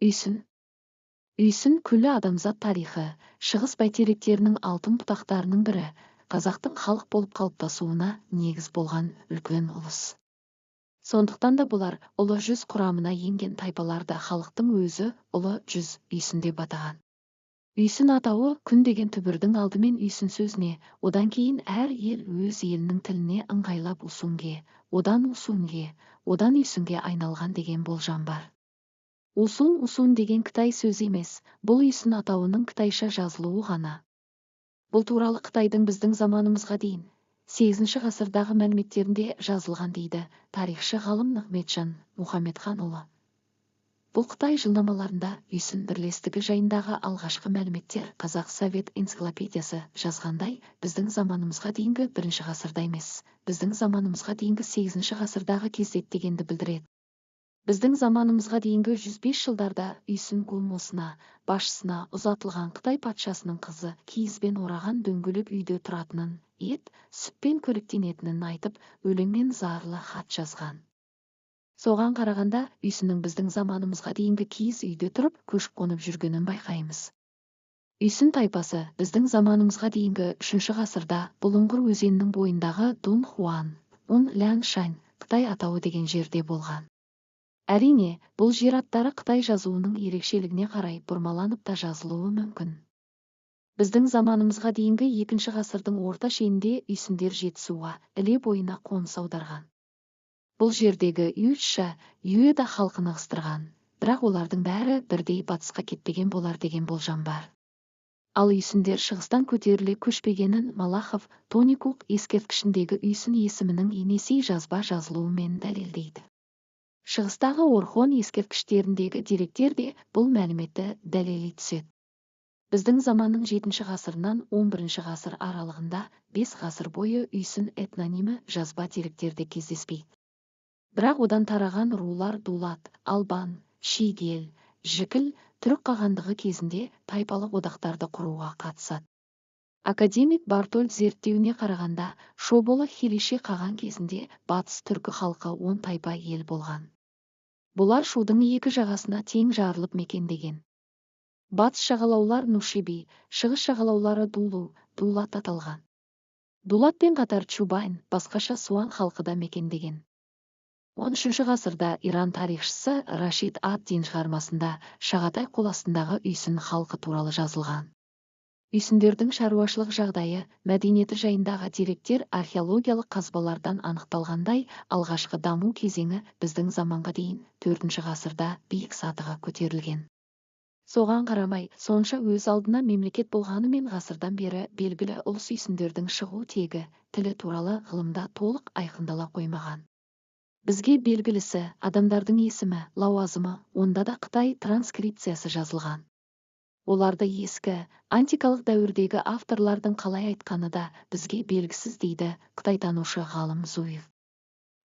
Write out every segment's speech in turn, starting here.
Үйсін. Үйсін күллі адамзат тарихы, шығыс бәйтеректерінің алтын бұтақтарының бірі, қазақтың халық болып қалыптасуына негіз болған үлкен ұлыс. Сондықтан да бұлар ұлы жүз құрамына енген тайпаларды халықтың өзі ұлы жүз үйсін деп атаған. Үйсін атауы күн деген түбірдің алдымен үйсін сөзіне, одан кейін әр ел өз елінің тіліне ыңғайлап усунге, одан усунге, одан үйсінге айналған деген болжам бар. Усун деген Қытай сөзі емес, бұл үйсін атауының қытайша жазылуы ғана. Бұл туралы Қытайдың біздің заманымызға дейін 8 ғасырдағы мәліметтерінде жазылған дейді тарихшы ғалым Нығметжан Мұхамедханұлы. Бұл Қытай жылнамаларында үйсін бірлестігі жайындағы алғашқы мәліметтер Қазақ Совет энциклопедиясы жазғандай, біздің заманымызға дейінгі 1 ғасырда емес, біздің заманымызға дейінгі 8 ғасырдағы кездет дегенді білдіреді. Біздің заманымызға дейінгі 105 жылдарда үйсін гумосына, басшысына ұзатылған Қытай патшасының қызы киізбен ораған дөңгелек үйде тұратынын, ет, сүтпен қоректенетінін айтып, өлеңмен зарлы хат жазған. Соған қарағанда үйсіннің біздің заманымызға дейінгі киіз үйде тұрып, көшіп-қонып жүргенін байқаймыз. Үйсін тайпасы біздің заманымызға дейінгі 3 ғасырда Бұлыңғыр өзенінің бойындағы Дун Хуан, Ляншань, Қытай атауы деген жерде болған. Әрине, бұл жер аттары Қытай жазуының ерекшелігіне қарай бұрмаланып та жазылуы мүмкін. Біздің заманымызға дейінгі 2 ғасырдың орта шенінде үйсіндер Жетісуға, Іле бойына қоныс аударған. Бұл жердегі Юйша, Юэда халқын ығыстырған, бірақ олардың бәрі бірдей батысқа кетпеген болар деген болжам бар. Ал үйсіндер шығыстан көтеріле көшпегенін Малахов Тоникук ескерткішіндегі үйсін есімінің енесей жазба жазылуымен дәлелдейді. Шығыстағы Орхон ескерткіштеріндегі деректер де бұл мәліметті дәлелдей түседі. Біздің заманның 7 ғасырынан 11 ғасыр аралығында 5 ғасыр бойы үйсін этнонимі жазба деректерде кездеспейді. Бірақ одан тараған рулар Дулат, Албан, Шигел, Жікіл, түрік қағандығы кезінде тайпалық одақтарды құруға қатысады. Академик Бартольд зерттеуіне қарағанда, Шоболы Хилише қаған кезінде батыс түркі халқы 10 тайпа ел болған. Бұлар Шудың екі жағасына тең жарылып мекендеген. Батыс жағалаулар Нушиби, шығыс жағалаулары Дулу, Дулат аталған. Дулатпен қатар Чубайн, басқаша Суан халқы да мекендеген. 13 ғасырда Иран тарихшысы Рашид ад-Дин шығармасында Шағатай қоластындағы үйсін халқы туралы жазылған. Үйсіндердің шаруашылық жағдайы, мәдениеті жайындағы деректер археологиялық қазбалардан анықталғандай, алғашқы даму кезеңі біздің заманға дейін 4 ғасырда биік сатыға көтерілген. Соған қарамай, сонша өз алдына мемлекет болғанымен ғасырдан бері белгілі ұлыс үйсіндердің шығу тегі, тілі туралы ғылымда толық айқындала қоймаған. Бізге белгілісі адамдардың есімі, лауазымы, онда да Қытай транскрипциясы жазылған. Оларды ескі, антикалық дәуірдегі авторлардың қалай айтқаны да бізге белгісіз дейді қытайтанушы ғалым Зуев.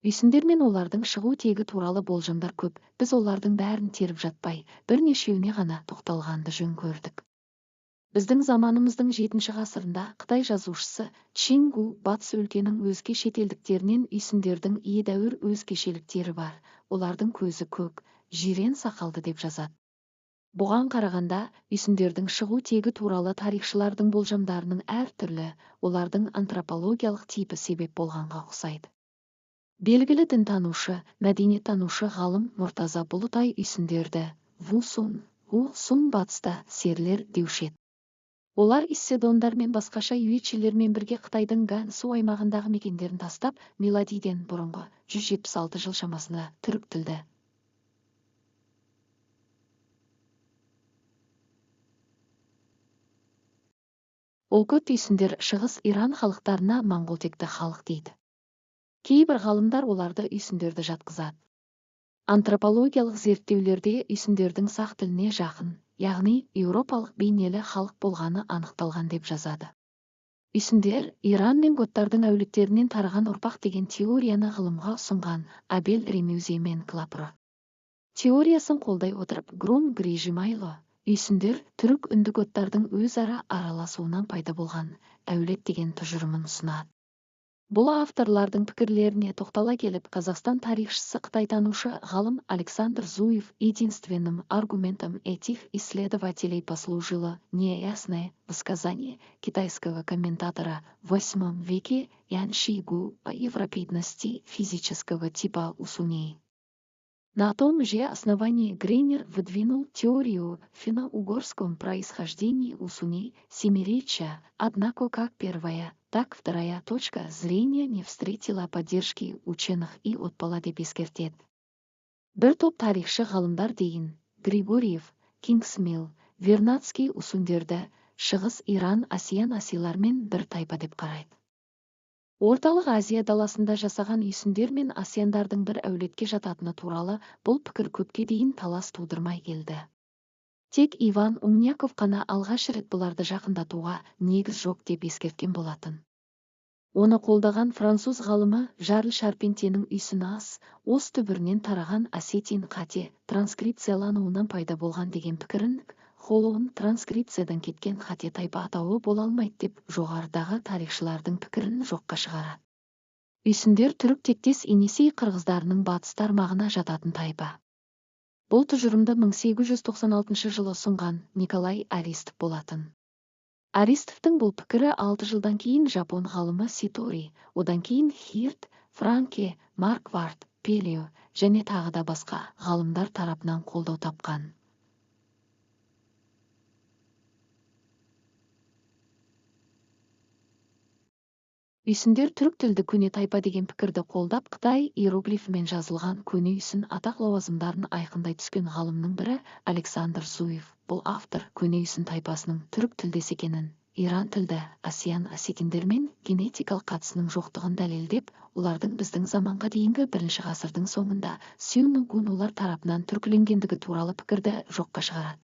Үйсіндер мен олардың шығу тегі туралы болжамдар көп, біз олардың бәрін теріп жатпай, бірнешеуіне ғана тоқталғанды жөн көрдік. Біздің заманымыздың 7 ғасырында Қытай жазушысы Чингу батыс өлкенің өзге шетелдіктерінен үйсіндердің едәуір өзгешеліктері бар, олардың көзі көк, жирен сақалды деп жазады. Бұған қарағанда, үйсіндердің шығу тегі туралы тарихшылардың болжамдарының әртүрлі, олардың антропологиялық типі себеп болғанға ұқсайды. Белгілі дінтанушы, мәдениеттанушы ғалым Мұртаза Бұлытай үйсіндерді Ву-сун батыста серлер деуші еді. Олар исседондар мен басқаша юичилермен бірге Қытайдың Гансу аймағындағы мекендерін тастап, миладийден бұрынғы 176 жыл шамасында түрік тілді. Олкөт үйсіндер шығыс Иран халықтарына моңғолтекті халық дейді. Кейбір ғалымдар оларды үйсіндерді жатқызады. Антропологиялық зерттеулерде үйсіндердің сақ тіліне жақын, яғни еуропалық бейнелі халық болғаны анықталған деп жазады. Үйсіндер Иран мен готтардың әулеттерінен тараған ұрпақ деген теорияны ғылымға ұсынған Абель Ремюзе мен Клапро. Теориясын қолдай отырып Грум Грижимайло үйсіндер түрік үнді готтардың өзара араласуынан пайда болған әулет деген тұжырымын ұсынады. Бұл авторлардың пікірлеріне тоқтала келіп, Қазақстан тарихшысы қытайтанушы ғалым Александр Зуев единственным аргументом этих исследователей послужило неясное высказание китайского комментатора в VIII веке Ян Шигу о европейности физического типа Усуней. На том же основании Грейнер выдвинул теорию финно-угорском происхождении Усуней семиречия, однако как первая, так вторая точка зрения не встретила поддержки ученых и отпала деп ескертеді. Бір топ тарихшы ғалымдар дейін Григорьев, Кингсмил, Вернадский усундерді шығыс Иран асиян-асилармен бір тайпа деп қарайды. Орталық Азия даласында жасаған үйсіндер мен асияндардың бір әулетке жататыны туралы бұл пікір көпке дейін талас тудырмай келді. Тек Иван Умняков қана алғаш рет бұларды жақындатуға негіз жоқ деп ескерткен болатын. Оны қолдаған француз ғалымы Жарль Шарпентьенің үйсіні ос түбірінен тараған осетин қате транскрипциялануынан пайда болған деген пікірін, Холлоун транскрипциядан кеткен қате тайпа атауы бола алмайды деп жоғарыдағы тарихшылардың пікірін жоққа шығарады. Үйсіндер түрік тектес Енисей қырғыздарының батыс тармағына жататын тайпа. Бұл тұжырымды 1896 жылы ұсынған Николай Аристов болатын. Аристовтың бұл пікірі 6 жылдан кейін жапон ғалымы Ситори, одан кейін Хирт, Франке, Марквард, Пелио және тағы да басқа ғалымдар тарапынан қолдау тапқан. Үйсіндер түрік тілді көне тайпа деген пікірді қолдап, Қытай иероглифімен жазылған көне үйсін атақ лауазымдарын айқындай түскен ғалымның бірі Александр Зуев. Бұл автор көне үйсін тайпасының түрік тілдес екенін, Иран тілді асиян-осетиндермен генетикалық қатысының жоқтығын дәлелдеп, олардың біздің заманға дейінгі 1 ғасырдың соңында сюн-гунулар тарапынан түркіленгендігі туралы пікірді жоққа шығарады.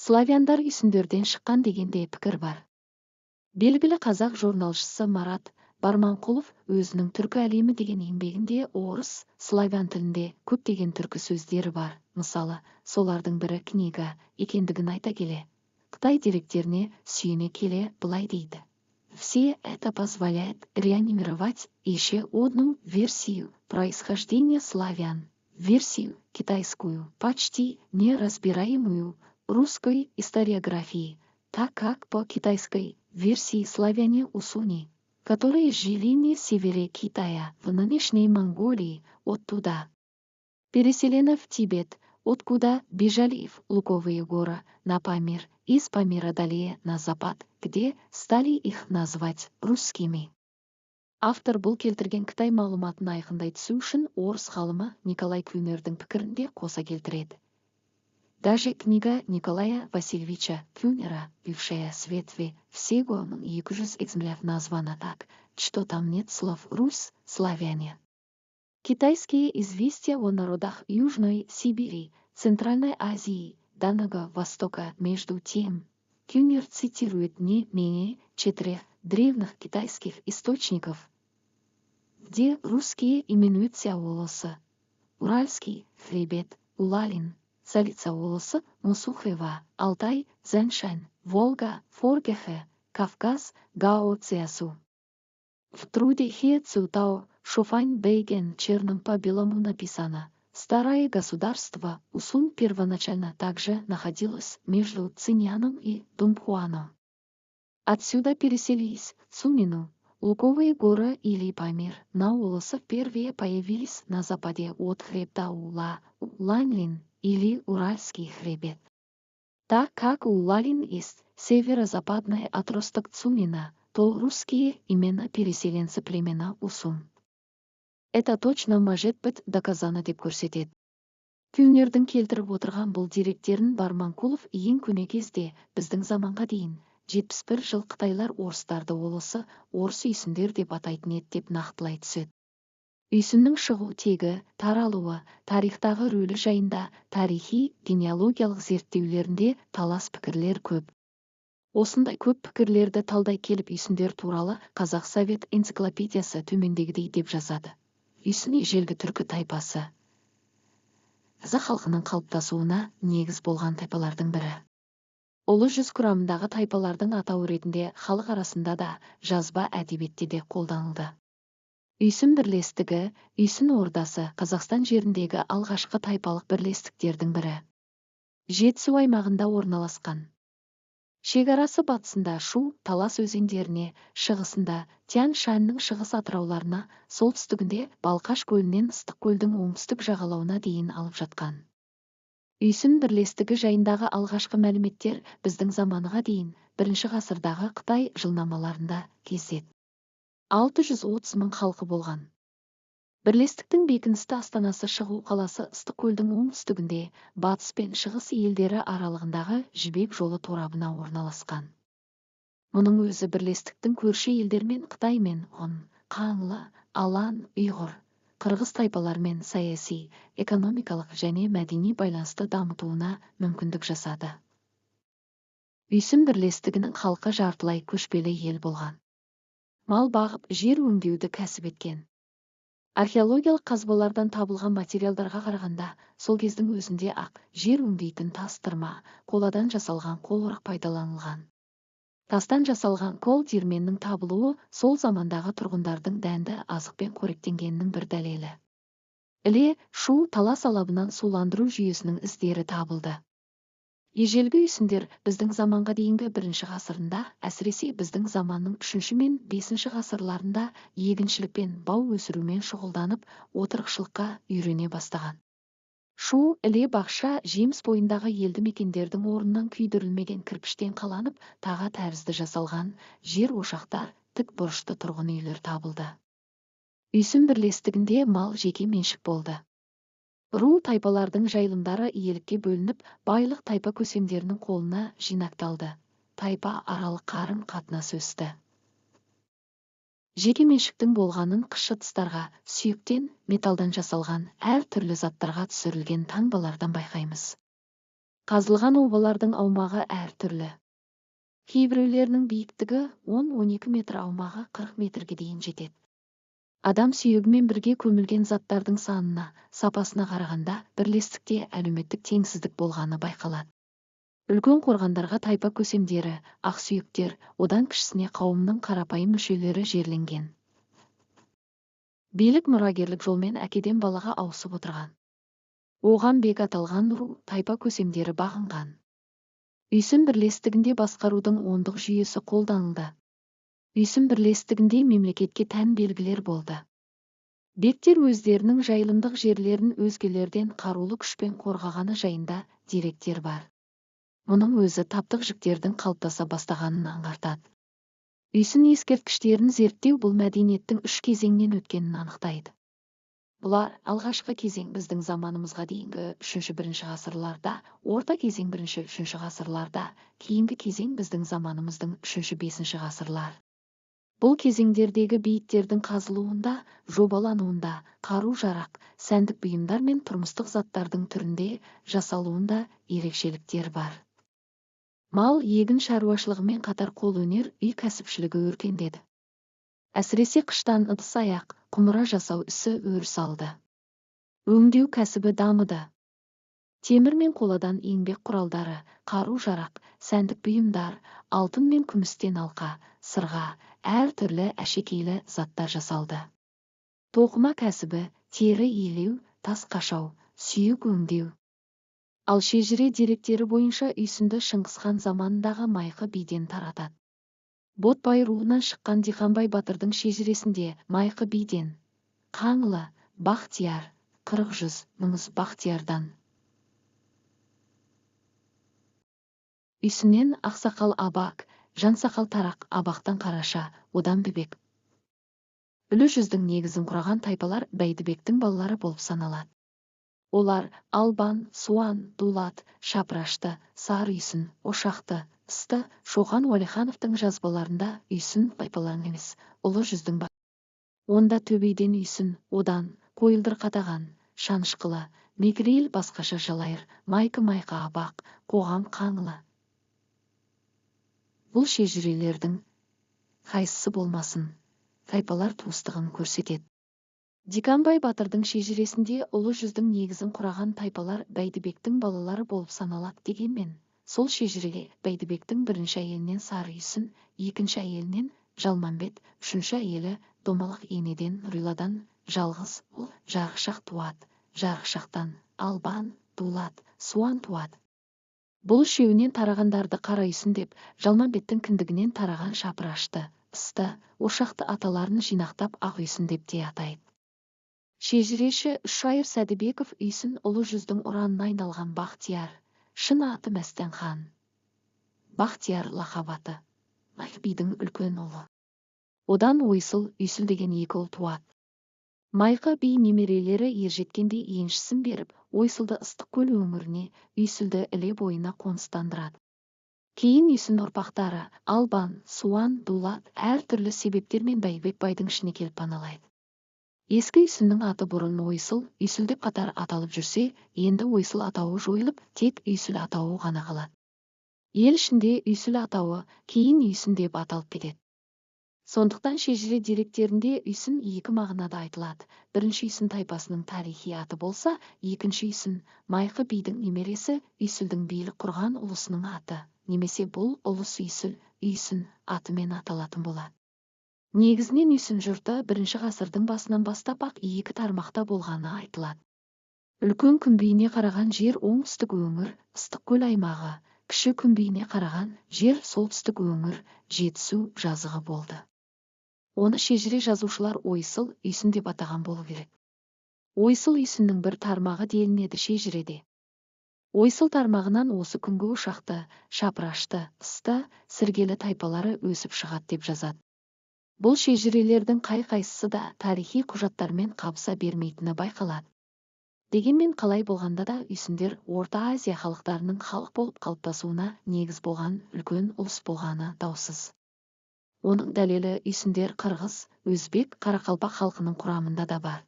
Славяндар үйсіндерден шыққан дегенде пікір бар. Белгілі қазақ журналшысы Марат Барманқұлов өзінің түркі әлемі деген еңбегінде орыс, славян тілінде көптеген түркі сөздері бар. Мысалы, солардың бірі книга екендігін айта келе, Қытай деректеріне сүйене келе былай дейді. Все это позволяет реанимировать еще одну версию происхождения славян, версию китайскую, почти неразбираемую русской историографии, так как по китайской версии славяне Усуни, которые жили на севере Китая, в нынешней Монголии, оттуда переселены в Тибет, откуда бежали в Луковые горы на Памир, из Памира далее на запад, где стали их называть русскими. Автор бұл келтірген Қытай мағлұматын айқындай түсу үшін орыс ғалымы Николай Кюнердің пікірін де қоса келтіреді. Даже книга Николая Васильевича Кюнера, бывшая с ветви, всего 200 экземпляров названа так, что там нет слов «Русь», «славяне». Китайские известия о народах Южной Сибири, Центральной Азии, Дальнего Востока, между тем, Кюнер цитирует не менее 4 древних китайских источников, где русские именуют Сяолоса, Уральский хребет, Улалин, Царица Олосы, Мусухева, Алтай, Зэншань, Волга, Форгехе, Кавказ, Гао Цзясу. В труде Хе Цутао Шуфань Бейген черным по белому написано: старое государство Усун первоначально также находилось между Циньяном и Дунхуаном. Отсюда переселились в Цунину, Луковые горы или Памир. На Олосы впервые появились на западе от хребта Ула, Уланлин или Уральский хребет. Так как Улалин есть северо-западный отросток Цунина, то русские именно переселенцы племена Усун. Это точно может быть доказано деп көрсетеді. Кюнердің келтіріп отырған бұл деректерін Барманқұлов ең көне кезде біздің заманға дейін 71 жыл Қытайлар орыстарды олысы орыс үйсіндер деп атайтын еді деп нақтылай түседі. Үйсіннің шығу тегі, таралуы, тарихтағы рөлі жайында тарихи генеалогиялық зерттеулерінде талас пікірлер көп. Осындай көп пікірлерді талдай келіп үйсіндер туралы Қазақ Совет энциклопедиясы төмендегідей деп жазады. Үйсін ежелгі түркі тайпасы қазақ халқының қалыптасуына негіз болған тайпалардың бірі. Ұлы жүз құрамындағы тайпалардың атауы ретінде халық арасында да жазба әдебиетте де қолданылды. Үйсін бірлестігі, Үйсін ордасы Қазақстан жеріндегі алғашқы тайпалық бірлестіктердің бірі. Жетісу аймағында орналасқан. Шекарасы батысында Шу, Талас өзендеріне, шығысында Тянь-Шаньның шығыс атырауларына, солтүстігінде Балқаш көлінен Ыстықкөлдің оңтүстік жағалауына дейін алып жатқан. Үйсін бірлестігі жайындағы алғашқы мәліметтер біздің заманға дейін 1 ғасырдағы Қытай жылнамаларында кездеседі. 630 мың халқы болған. Бірлестіктің бекіністі астанасы Шығу қаласы Ыстықкөлдің оңтүстігінде, батыс пен шығыс елдері аралығындағы Жібек жолы торабына орналасқан. Мұның өзі бірлестіктің көрші елдермен Қытаймен ғұн, қаңлы, алан, ұйғыр, қырғыз тайпалармен саяси, экономикалық және мәдени байланысты дамытуына мүмкіндік жасады. Үйсін бірлестігінің халқы жартылай көшпелі ел болған. Мал бағып, жер өңдеуді кәсіп еткен. Археологиялық қазбалардан табылған материалдарға қарағанда, сол кездің өзінде ақ жер өңдейтін тас тырма, қоладан жасалған қолорақ пайдаланылған. Тастан жасалған қол диірменнің табылуы сол замандағы тұрғындардың дәнді азықпен қоректенгенінің бір дәлелі. Іле, Шу, Талас алабынан суландыру жүйесінің іздері табылды. Ежелгі үйсіндер біздің заманға дейінгі 1 ғасырында, әсіресе біздің заманның 3 мен 5 ғасырларында егіншілікпен, бау өсірумен шұғылданып, отырықшылыққа үйрене бастаған. Шу, Іле, Бақша, жеміс бойындағы елді мекендердің орнынан күйдірілмеген кірпіштен қаланып, таға тәрізді жасалған жер ошақтар, тік бұрышты тұрғын үйлер табылды. Үйсін бірлестігінде мал жеке меншік болды. Ру тайпалардың жайылымдары иелікке бөлініп, байлық тайпа көсемдерінің қолына жинақталды. Тайпа аралық қарым қатынас өсті. Жеке меншіктің болғанын қыш ыдыстарға, сүйектен, металдан жасалған әр түрлі заттарға түсірілген таңбалардан байқаймыз. Қазылған обалардың аумағы әр түрлі. Кейбіреулерінің биіктігі 10-12 метр, аумағы 40 метрге дейін жетеді. Адам сүйегімен бірге көмілген заттардың санына, сапасына қарағанда бірлестікте әлеуметтік теңсіздік болғаны байқалады. Үлкен қорғандарға тайпа көсемдері, ақсүйектер, одан кішісіне қауымның қарапайым мүшелері жерленген. Билік мұрагерлік жолмен әкеден балаға ауысып отырған. Оған бек аталған ру тайпа көсемдері бағынған. Үйсін бірлестігінде басқарудың ондық жүйесі қолданылды. Үйсін бірлестігінде мемлекетке тән белгілер болды. Бектер өздерінің жайылымдық жерлерін өзгелерден қарулы күшпен қорғағаны жайында деректер бар. Мұның өзі таптық жіктердің қалыптаса бастағанын аңғартады. Үйсін ескерткіштерін зерттеу бұл мәдениеттің 3 кезеңнен өткенін анықтайды. Бұлар алғашқы кезең біздің заманымызға дейінгі 3-1 ғасырларда, орта кезең 1-3 ғасырларда, кейінгі кезең біздің заманымыздың 3-5 ғасырлар. Бұл кезеңдердегі бейіттердің қазылуында, жобалануында, қару-жарақ, сәндік бұйымдар мен тұрмыстық заттардың түрінде жасалуында ерекшеліктер бар. Мал егін шаруашылығымен қатар қолөнер, үй кәсіпшілігі өркендеді. Әсіресе қыштан ыдыс-аяқ, құмыра жасау ісі өріс алды. Өңдеу кәсібі дамыды. Темір мен қоладан еңбек құралдары, қару-жарақ, сәндік бұйымдар, алтын мен күмістен алқа, сырға, әр түрлі әшекейлі заттар жасалды. Тоқыма кәсібі, тері илеу, тас қашау, сүйек өңдеу. Ал шежіре деректері бойынша Үйсінді Шыңғысхан заманындағы Майқы биден таратады. Ботбай руынан шыққан Диханбай батырдың шежіресінде Майқы биден, Қаңлы, Бахтияр, Қырық-жүз, Мыңыз Бахтиярдан. Үйсіннен Ақсақал Абак, Жансақал Тарақ, Абақтан Қараша, одан Бібек. Үлі жүздің негізін құраған тайпалар Бәйдібектің балалары болып саналады. Олар Албан, Суан, Дулат, Шапрашты, Сары Үйсін, Ошақты,Ысты, Шоқан Уәлихановтың жазбаларында Үйсін тайпаларын емес, ұлы жүздің бар. Онда Төбейден Үйсін, одан Қойылдыр Қатаған, Шанышқылы, Мекірейіл басқаша Жалайыр, Майқы Абақ, Қоғам Қаңлы. Бұл шежірелердің қайсысы болмасын, тайпалар туыстығын көрсетеді. Диханбай батырдың шежіресінде ұлы жүздің негізін құраған тайпалар Бәйдібектің балалары болып саналады дегенмен, сол шежіреге Бәйдібектің бірінші әйелінен Сары Үйсін, екінші әйелінен Жалманбет, үшінші әйелі Домалақ енеден Нұриладан жалғыз ұл Жарықшақ туады. Жарықшақтан Албан, Дулат, Суан туады. Бұл үшеуінен тарағандарды Қара Үйсін деп, Жалманбеттің кіндігінен тараған Шапырашты, Ысты, Ошақты аталарын жинақтап Ақ Үйсін деп те атайды. Шежіреші Үшайыр Сәдібеков Үйсін ұлы жүздің ұранына айналған Бақтияр, шын аты Мәстен хан. Бақтияр лақап аты, Майқы бидің үлкен ұлы. Одан Ойсыл, Үйсіл деген екі ұл туады. Майқы би немерелері ержеткенде еншісін беріп, Ойсылды Ыстықкөл өңіріне, Үйсілді Іле бойына қоныстандырады. Кейін Үйсін ұрпақтары Албан, Суан, Дулат әр түрлі себептермен Бәйбек байдың ішіне келіп паналайды. Ескі Үйсіннің аты бұрын Ойсыл, Үйсіл деп қатар аталып жүрсе, енді Ойсыл атауы жойылып, тек Үйсіл атауы ғана қалады. Ел ішінде Үйсіл атауы кейін Үйсін деп аталып кетеді. Сондықтан шежіре деректерінде Үйсін екі мағынада айтылады. Бірінші Үйсін тайпасының тарихи аты болса, екінші Үйсін Майқы бидің немересі Үйсілдің билік құрған ұлысының аты, немесе бұл ұлыс Үйсін атымен аталатын болады. Негізінен Үйсін жұрты бірінші ғасырдың басынан бастап ақ екі тармақта болғаны айтылады. Үлкен күнбейіне қараған жер оңтүстік өңір, Ыстықкөл аймағы, кіші күнбейіне қараған жер солтүстік өңір, Жетісу жазығы болды. Оны шежіре жазушылар Ойсыл, Үйсін деп атаған болу керек. Ойсыл Үйсіннің бір тармағы делінеді шежіреде. Ойсыл тармағынан осы күнгі Ошақты, Шапырашты, Ысты, Сіргелі тайпалары өсіп шығады деп жазады. Бұл шежірелердің қай-қайсысы да тарихи құжаттармен қабыса бермейтіні байқалады. Дегенмен қалай болғанда да Үйсіндер Орта Азия халықтарының халық болып қалыптасуына негіз болған үлкен ұлыс болғаны даусыз. Оның дәлелі Үйсіндер қырғыз, өзбек, қарақалпақ халқының құрамында да бар.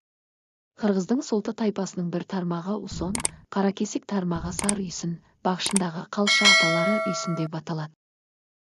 Қырғыздың Солты тайпасының бір тармағы Усон, Қаракесек тармағы Сары Үйсін, Бағшындағы Қалша аталары Үйсін деп аталады.